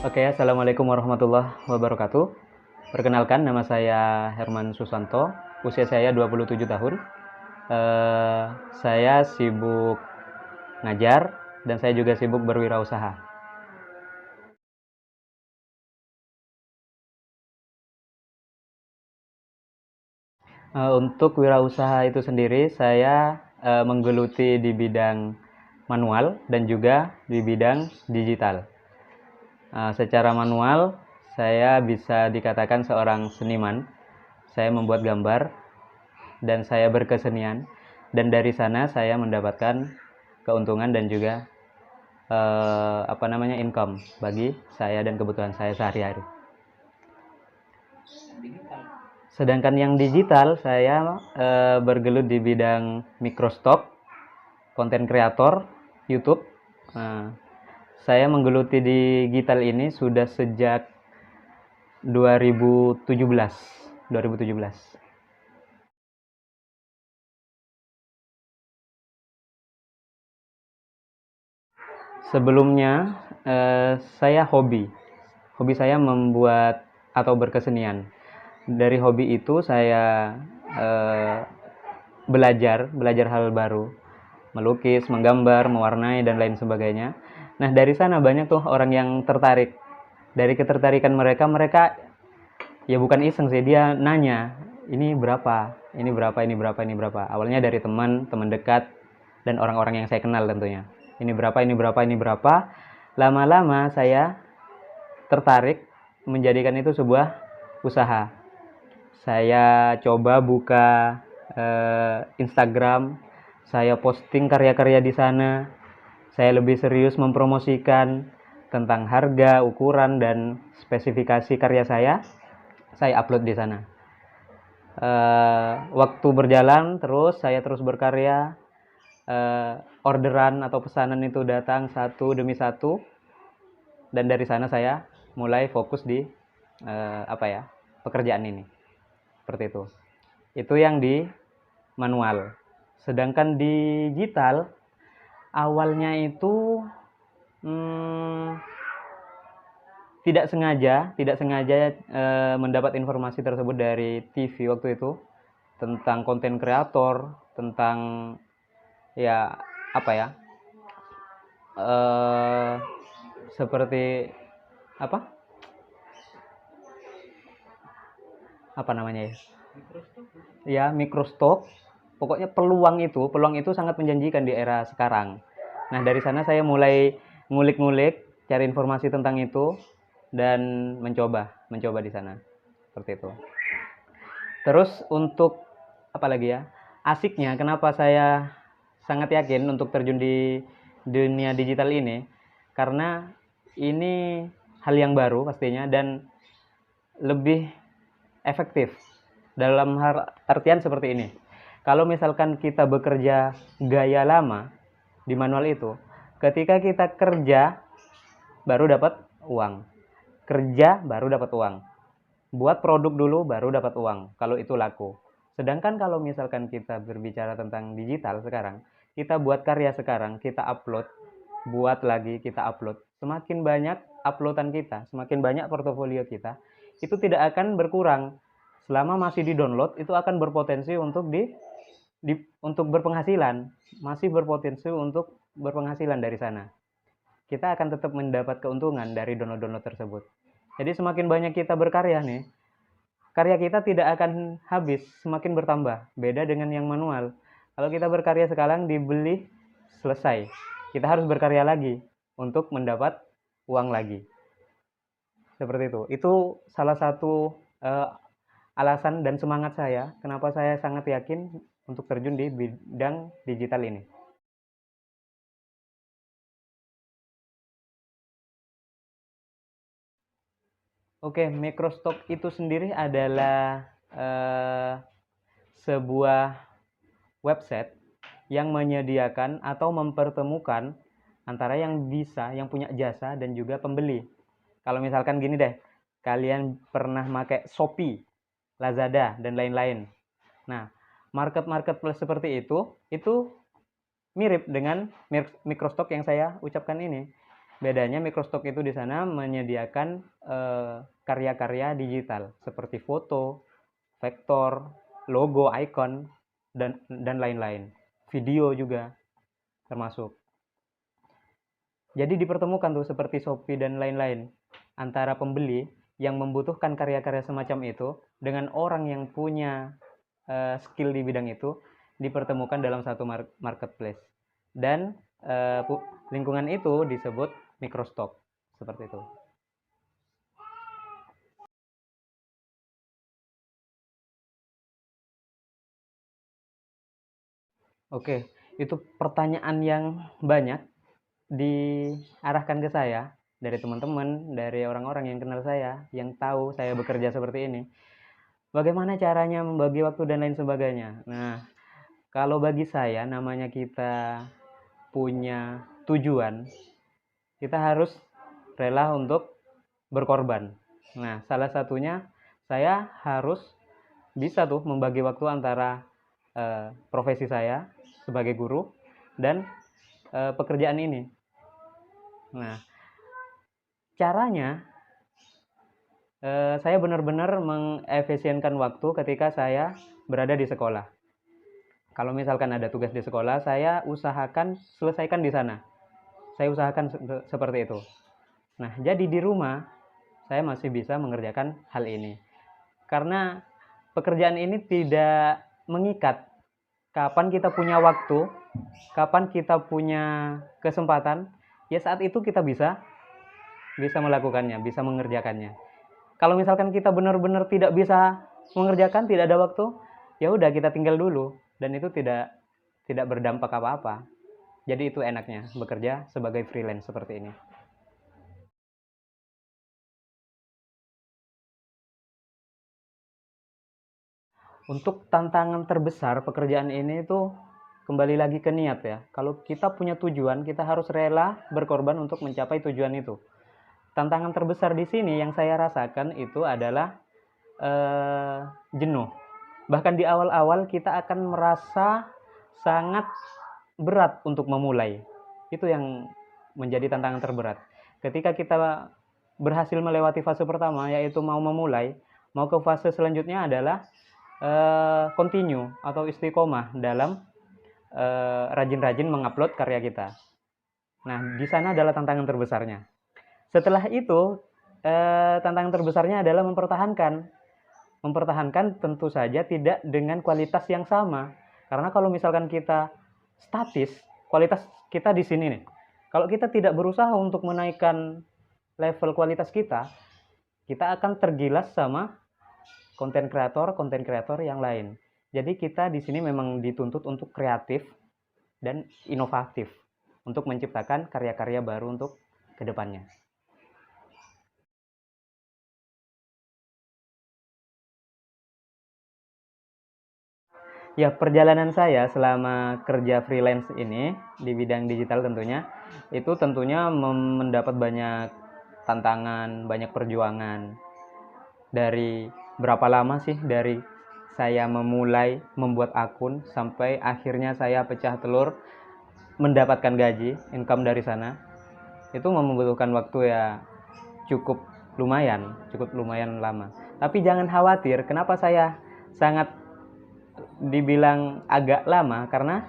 Oke, assalamualaikum warahmatullahi wabarakatuh. Perkenalkan, nama saya Herman Susanto, usia saya 27 tahun. Eh, saya sibuk ngajar dan saya juga sibuk berwirausaha. Untuk wirausaha itu sendiri, saya menggeluti di bidang manual dan juga di bidang digital. Secara manual, saya bisa dikatakan seorang seniman. Saya membuat gambar dan saya berkesenian, dan dari sana saya mendapatkan keuntungan dan juga income bagi saya dan kebutuhan saya sehari-hari. Sedangkan yang digital, saya bergelut di bidang microstock, konten kreator, YouTube. Saya menggeluti di digital ini sudah sejak 2017. 2017. Sebelumnya saya hobi saya membuat atau berkesenian. Dari hobi itu saya belajar hal baru, melukis, menggambar, mewarnai dan lain sebagainya. Nah, dari sana banyak tuh orang yang tertarik. Dari ketertarikan mereka ya bukan iseng sih, dia nanya, ini berapa, ini berapa, ini berapa, ini berapa. Awalnya dari teman dekat dan orang-orang yang saya kenal tentunya. Ini berapa, ini berapa, ini berapa. Lama-lama saya tertarik menjadikan itu sebuah usaha. Saya coba buka Instagram, saya posting karya-karya di sana. Saya lebih serius mempromosikan tentang harga, ukuran, dan spesifikasi karya saya. Saya upload di sana. Waktu berjalan terus, saya terus berkarya. Orderan atau pesanan itu datang satu demi satu, dan dari sana saya mulai fokus di pekerjaan ini. Seperti itu yang di manual. Sedangkan di digital, awalnya itu tidak sengaja mendapat informasi tersebut dari TV waktu itu tentang konten kreator, tentang ya apa ya seperti apa apa namanya ya microstock. Pokoknya peluang itu sangat menjanjikan di era sekarang. Nah, dari sana saya mulai ngulik-ngulik, cari informasi tentang itu dan mencoba di sana. Seperti itu. Terus untuk apa lagi ya? Asiknya kenapa saya sangat yakin untuk terjun di dunia digital ini? Karena ini hal yang baru pastinya dan lebih efektif. Dalam artian seperti ini. Kalau misalkan kita bekerja gaya lama di manual itu, ketika kita kerja baru dapat uang. Kerja baru dapat uang. Buat produk dulu baru dapat uang kalau itu laku. Sedangkan kalau misalkan kita berbicara tentang digital sekarang, kita buat karya sekarang, kita upload, buat lagi, kita upload. Semakin banyak uploadan kita, semakin banyak portofolio kita, itu tidak akan berkurang. Selama masih di-download, itu akan berpotensi untuk untuk berpenghasilan, masih berpotensi untuk berpenghasilan dari sana. Kita akan tetap mendapat keuntungan dari download-download tersebut. Jadi semakin banyak kita berkarya nih, karya kita tidak akan habis, semakin bertambah. Beda dengan yang manual. Kalau kita berkarya sekarang dibeli, selesai. Kita harus berkarya lagi untuk mendapat uang lagi. Seperti itu. Itu salah satu alasan dan semangat saya kenapa saya sangat yakin untuk terjun di bidang digital ini. Oke, microstock itu sendiri adalah sebuah website yang menyediakan atau mempertemukan antara yang punya jasa dan juga pembeli. Kalau misalkan gini deh, kalian pernah pakai Shopee, Lazada, dan lain-lain. Nah, marketplace seperti itu mirip dengan microstock yang saya ucapkan ini. Bedanya Microstock itu di sana menyediakan karya-karya digital seperti foto, vektor, logo, icon, dan lain-lain. Video juga termasuk. Jadi dipertemukan tuh seperti Shopee dan lain-lain antara pembeli yang membutuhkan karya-karya semacam itu dengan orang yang punya skill di bidang itu, dipertemukan dalam satu marketplace. Dan lingkungan itu disebut Microstock, seperti itu. Oke, itu pertanyaan yang banyak diarahkan ke saya dari teman-teman, dari orang-orang yang kenal saya, yang tahu saya bekerja seperti ini. Bagaimana caranya membagi waktu dan lain sebagainya. Nah, kalau bagi saya, namanya kita punya tujuan, kita harus rela untuk berkorban. Nah, salah satunya saya harus bisa tuh membagi waktu antara profesi saya sebagai guru dan pekerjaan ini. Nah, caranya saya benar-benar mengefisienkan waktu ketika saya berada di sekolah. Kalau misalkan ada tugas di sekolah, saya usahakan selesaikan di sana. Saya usahakan seperti itu. Nah, jadi di rumah saya masih bisa mengerjakan hal ini. Karena pekerjaan ini tidak mengikat kapan kita punya waktu, kapan kita punya kesempatan, ya saat itu kita bisa melakukannya, bisa mengerjakannya. Kalau misalkan kita benar-benar tidak bisa mengerjakan, tidak ada waktu, ya udah kita tinggal dulu, dan itu tidak berdampak apa-apa. Jadi itu enaknya bekerja sebagai freelance seperti ini. Untuk tantangan terbesar pekerjaan ini itu kembali lagi ke niat ya. Kalau kita punya tujuan, kita harus rela berkorban untuk mencapai tujuan itu. Tantangan terbesar di sini yang saya rasakan itu adalah jenuh. Bahkan di awal-awal kita akan merasa sangat berat untuk memulai. Itu yang menjadi tantangan terberat. Ketika kita berhasil melewati fase pertama, yaitu mau memulai, mau ke fase selanjutnya adalah continue atau istiqomah dalam rajin-rajin mengupload karya kita. Nah, di sana adalah tantangan terbesarnya. Setelah itu, tantangan terbesarnya adalah mempertahankan. Mempertahankan tentu saja tidak dengan kualitas yang sama. Karena kalau misalkan kita statis, kualitas kita di sini nih. Kalau kita tidak berusaha untuk menaikkan level kualitas kita akan tergilas sama konten kreator yang lain. Jadi kita di sini memang dituntut untuk kreatif dan inovatif untuk menciptakan karya-karya baru untuk kedepannya. Ya, perjalanan saya selama kerja freelance ini di bidang digital tentunya mendapat banyak tantangan, banyak perjuangan. Dari berapa lama sih dari saya memulai membuat akun sampai akhirnya saya pecah telur mendapatkan gaji, income dari sana. Itu membutuhkan waktu ya cukup lumayan lama. Tapi jangan khawatir, kenapa saya sangat dibilang agak lama, karena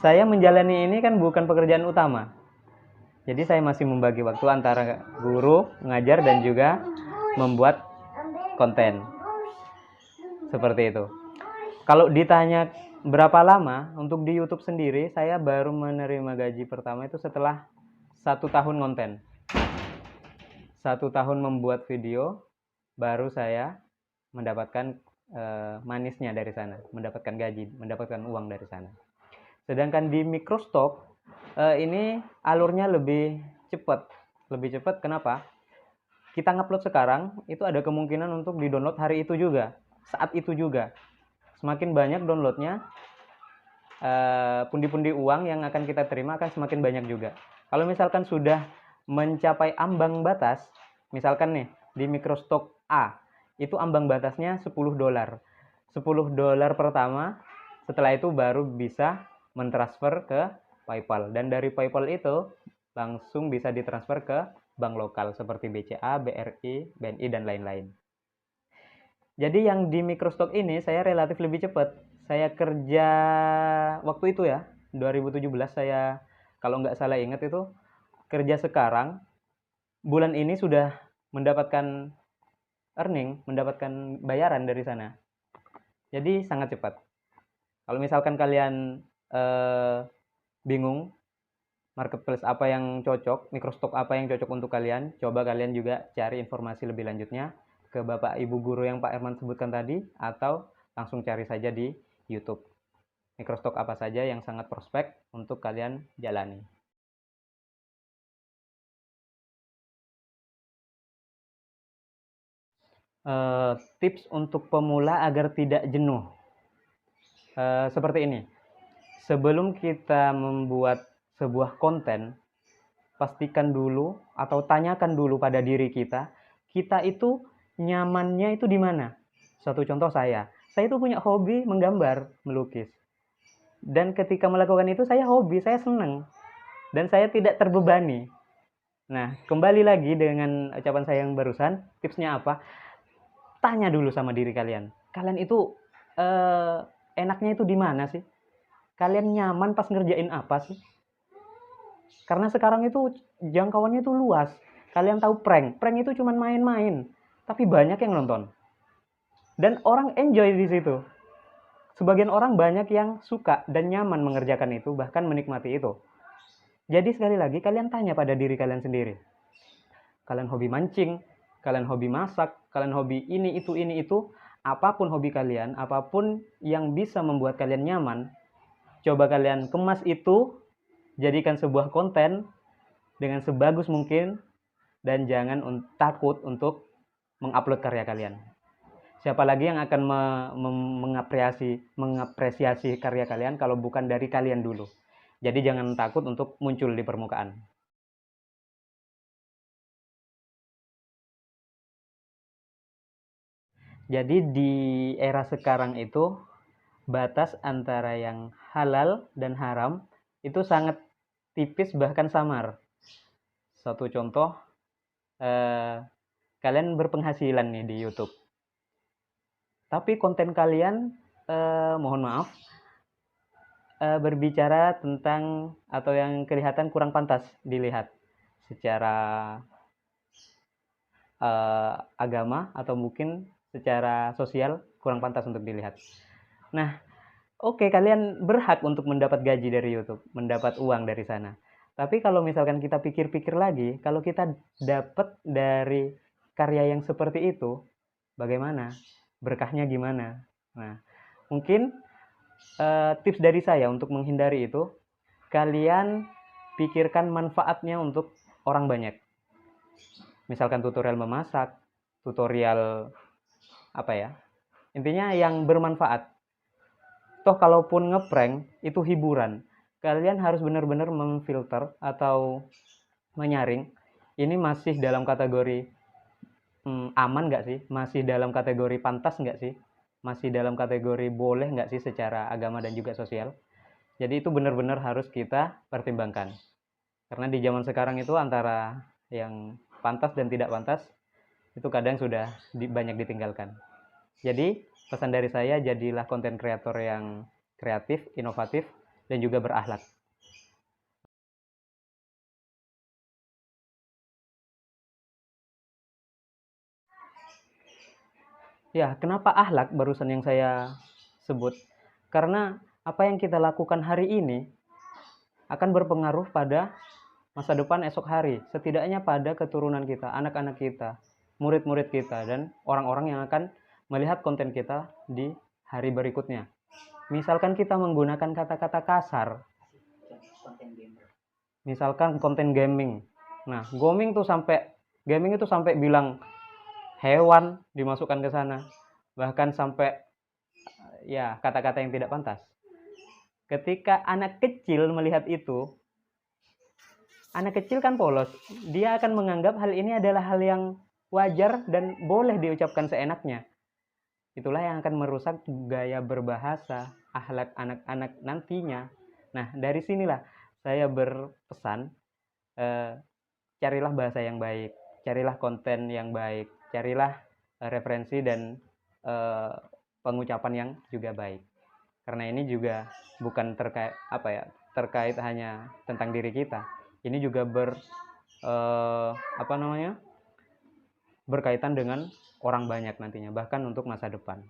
saya menjalani ini kan bukan pekerjaan utama. Jadi saya masih membagi waktu antara guru, ngajar, dan juga membuat konten. Seperti itu. Kalau ditanya berapa lama untuk di YouTube sendiri, saya baru menerima gaji pertama itu setelah 1 tahun konten. 1 tahun membuat video, baru saya mendapatkan manisnya dari sana, mendapatkan gaji, mendapatkan uang dari sana. Sedangkan di Microstock ini alurnya lebih cepat. Lebih cepat kenapa? Kita ngupload sekarang, itu ada kemungkinan untuk di-download hari itu juga, saat itu juga. Semakin banyak downloadnya, pundi-pundi uang yang akan kita terima akan semakin banyak juga. Kalau misalkan sudah mencapai ambang batas, misalkan nih di Microstock A, itu ambang batasnya $10. $10 pertama, setelah itu baru bisa mentransfer ke PayPal. Dan dari PayPal itu langsung bisa ditransfer ke bank lokal seperti BCA, BRI, BNI, dan lain-lain. Jadi yang di Microstock ini saya relatif lebih cepat. Saya kerja waktu itu ya, 2017 saya kalau nggak salah ingat itu kerja sekarang, bulan ini sudah mendapatkan earning, mendapatkan bayaran dari sana. Jadi sangat cepat. Kalau misalkan kalian bingung marketplace apa yang cocok, microstock apa yang cocok untuk kalian, coba kalian juga cari informasi lebih lanjutnya ke Bapak Ibu guru yang Pak Herman sebutkan tadi, atau langsung cari saja di YouTube. Microstock apa saja yang sangat prospek untuk kalian jalani. Tips untuk pemula agar tidak jenuh. Seperti ini. Sebelum kita membuat sebuah konten, pastikan dulu atau tanyakan dulu pada diri kita, kita itu nyamannya itu di mana? Suatu contoh saya itu punya hobi menggambar, melukis. Dan ketika melakukan itu saya hobi, saya senang. Dan saya tidak terbebani. Nah, kembali lagi dengan ucapan saya yang barusan, tipsnya apa? Tanya dulu sama diri kalian. Kalian itu enaknya itu di mana sih? Kalian nyaman pas ngerjain apa sih? Karena sekarang itu jangkauannya itu luas. Kalian tahu prank itu cuma main-main, tapi banyak yang nonton. Dan orang enjoy di situ. Sebagian orang banyak yang suka dan nyaman mengerjakan itu, bahkan menikmati itu. Jadi sekali lagi kalian tanya pada diri kalian sendiri. Kalian hobi mancing, kalian hobi masak, kalian hobi ini itu, apapun hobi kalian, apapun yang bisa membuat kalian nyaman, coba kalian kemas itu, jadikan sebuah konten dengan sebagus mungkin, dan jangan takut untuk mengupload karya kalian. Siapa lagi yang akan mengapresiasi karya kalian kalau bukan dari kalian dulu. Jadi jangan takut untuk muncul di permukaan. Jadi di era sekarang itu batas antara yang halal dan haram itu sangat tipis bahkan samar. Satu contoh, kalian berpenghasilan nih di YouTube. Tapi konten kalian, mohon maaf, berbicara tentang atau yang kelihatan kurang pantas dilihat secara agama atau mungkin secara sosial kurang pantas untuk dilihat. Nah, oke, kalian berhak untuk mendapat gaji dari YouTube, mendapat uang dari sana. Tapi kalau misalkan kita pikir-pikir lagi, kalau kita dapat dari karya yang seperti itu, bagaimana? Berkahnya gimana? Nah, mungkin tips dari saya untuk menghindari itu, kalian pikirkan manfaatnya untuk orang banyak. Misalkan tutorial memasak, tutorial apa ya? Intinya yang bermanfaat. Toh kalaupun ngeprank itu hiburan. Kalian harus benar-benar memfilter atau menyaring. Ini masih dalam kategori aman nggak sih? Masih dalam kategori pantas nggak sih? Masih dalam kategori boleh nggak sih secara agama dan juga sosial? Jadi itu benar-benar harus kita pertimbangkan. Karena di zaman sekarang itu antara yang pantas dan tidak pantas itu kadang sudah banyak ditinggalkan. Jadi pesan dari saya, jadilah konten kreator yang kreatif, inovatif, dan juga berakhlak. Ya, kenapa akhlak barusan yang saya sebut? Karena apa yang kita lakukan hari ini akan berpengaruh pada masa depan esok hari. Setidaknya pada keturunan kita, anak-anak kita, murid-murid kita, dan orang-orang yang akan melihat konten kita di hari berikutnya. Misalkan kita menggunakan kata-kata kasar, misalkan konten gaming. Nah, gaming itu sampai bilang hewan dimasukkan ke sana, bahkan sampai ya kata-kata yang tidak pantas. Ketika anak kecil melihat itu, anak kecil kan polos, dia akan menganggap hal ini adalah hal yang wajar dan boleh diucapkan seenaknya. Itulah yang akan merusak gaya berbahasa, akhlak anak-anak nantinya. Nah, dari sinilah saya berpesan, eh, carilah bahasa yang baik, carilah konten yang baik, carilah referensi dan eh, pengucapan yang juga baik. Karena ini juga bukan terkait hanya tentang diri kita. Ini juga eh, apa namanya? Berkaitan dengan orang banyak nantinya, bahkan untuk masa depan.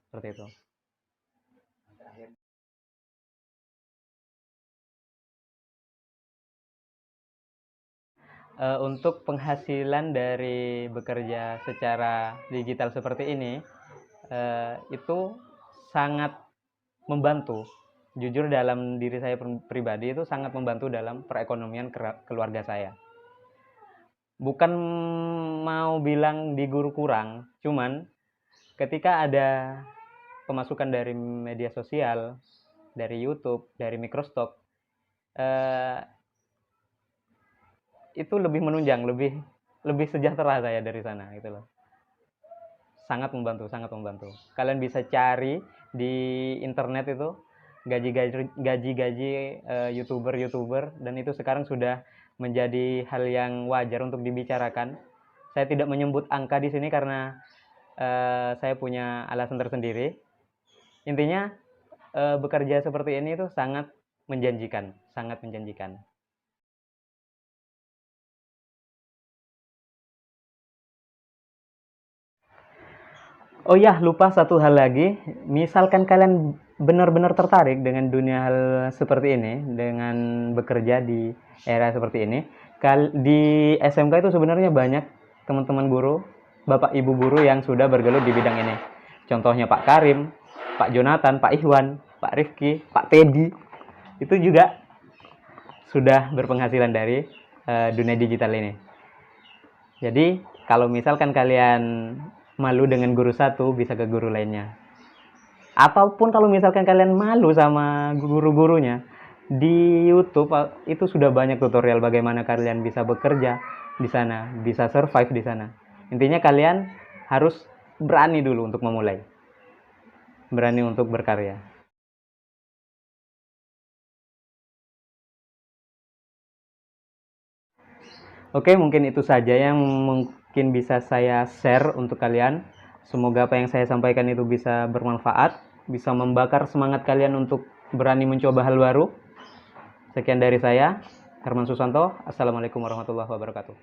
Seperti itu. Untuk penghasilan dari bekerja secara digital seperti ini, itu sangat membantu. Jujur dalam diri saya pribadi itu sangat membantu dalam perekonomian keluarga saya. Bukan mau bilang di guru kurang, cuman ketika ada pemasukan dari media sosial, dari YouTube, dari Microstock, eh, itu lebih menunjang, lebih lebih sejahtera saya dari sana gitu loh. Sangat membantu, sangat membantu. Kalian bisa cari di internet itu gaji-gaji youtuber dan itu sekarang sudah menjadi hal yang wajar untuk dibicarakan. Saya tidak menyebut angka di sini karena saya punya alasan tersendiri. Intinya bekerja seperti ini itu sangat menjanjikan, sangat menjanjikan. Oh ya, lupa satu hal lagi. Misalkan kalian benar-benar tertarik dengan dunia hal seperti ini, dengan bekerja di era seperti ini, di SMK itu sebenarnya banyak teman-teman guru, bapak ibu guru yang sudah bergelut di bidang ini. Contohnya Pak Karim, Pak Jonathan, Pak Ikhwan, Pak Rifki, Pak Teddy, itu juga sudah berpenghasilan dari dunia digital ini. Jadi, kalau misalkan kalian malu dengan guru satu, bisa ke guru lainnya. Ataupun kalau misalkan kalian malu sama guru-gurunya, di YouTube itu sudah banyak tutorial bagaimana kalian bisa bekerja di sana, bisa survive di sana. Intinya kalian harus berani dulu untuk memulai. Berani untuk berkarya. Oke, mungkin itu saja yang mungkin bisa saya share untuk kalian. Semoga apa yang saya sampaikan itu bisa bermanfaat, bisa membakar semangat kalian untuk berani mencoba hal baru. Sekian dari saya, Herman Susanto. Assalamualaikum warahmatullahi wabarakatuh.